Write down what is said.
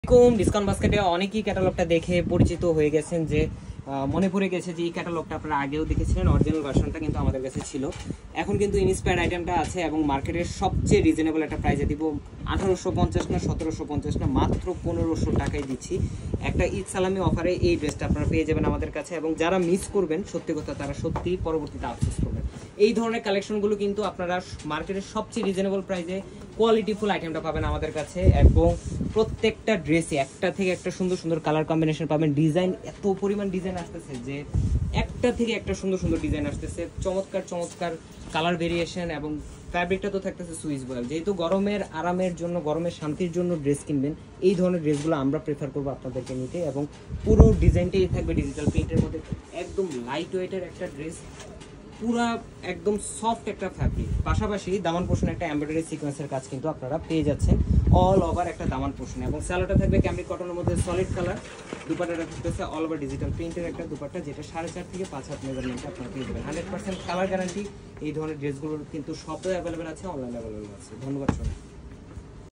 Discount বাস্কেটে অনেকেই ক্যাটালগটা দেখে পরিচিত হয়ে গেছেন, যে মনে পড়ে গেছে যে এই ক্যাটালগটা আপনারা আগেও দেখেছিলেন, অরিজিনাল ভার্সনটা কিন্তু আমাদের কাছে ছিল। এখন কিন্তু ইনস্পায়ার্ড আইটেমটা আছে এবং মার্কেটের সবচেয়ে রিজনেবল একটা প্রাইসে দিব। 1850 না 1750 না, মাত্র 1500 টাকায় দিচ্ছি। একটা ঈদ সালামি অফারে এই ড্রেসটা আপনারা পেয়ে যাবেন আমাদের কাছে, এবং যারা মিস করবেন সত্যি কথা তারা সত্যিই পরবর্তীতে আফসোস করবেন। এই ধরনের কালেকশনগুলো কিন্তু আপনারা মার্কেটের সবচেয়ে রিজনেবল প্রাইসে কোয়ালিটিফুল আইটেমটা পাবেন আমাদের কাছে, এবং প্রত্যেকটা ড্রেসে একটা থেকে একটা সুন্দর সুন্দর কালার কম্বিনেশন পাবেন। ডিজাইন এত পরিমাণ ডিজাইন আসতেছে যে একটা থেকে একটা সুন্দর সুন্দর ডিজাইন আসতেছে, চমৎকার চমৎকার কালার ভেরিয়েশন, এবং ফ্যাব্রিকটা তো থাকতেছে সুইস বয়েল। যেহেতু গরমের আরামের জন্য, গরমের শান্তির জন্য ড্রেস কিনবেন, এই ধরনের ড্রেসগুলো আমরা প্রেফার করবো আপনাদেরকে নিতে। এবং পুরো ডিজাইনটাই থাকবে ডিজিটাল প্রিন্টের মধ্যে, একদম লাইট ওয়েটের একটা ড্রেস, পুরা একদম সফট একটা ফ্যাব্রিক। পাশাপাশি দামান পোর্শনে একটা এমব্রয়ডারি সিকোয়েন্সের কাজ কিন্তু আপনারা পেয়ে যাচ্ছেন অল ওভার একটা দামান পোর্শনে, এবং স্যালোটা থাকবে ক্যামরিক কটনের মধ্যে সলিড কালার। দুপাট্টাটা থাকতেছে অল ওভার ডিজিটাল প্রিন্টের একটা দুপাট্টা, যেটা 4.5 থেকে 5 হাত মেজারমেন্টে আপনারা পেয়ে যাবেন। 100% কালার গ্যারান্টি। এই ধরনের ড্রেসগুলোর কিন্তু শপে অ্যাভেলেবেল আছে, অনলাইনে অ্যাভেলেবেল আছে। ধন্যবাদ সবাই।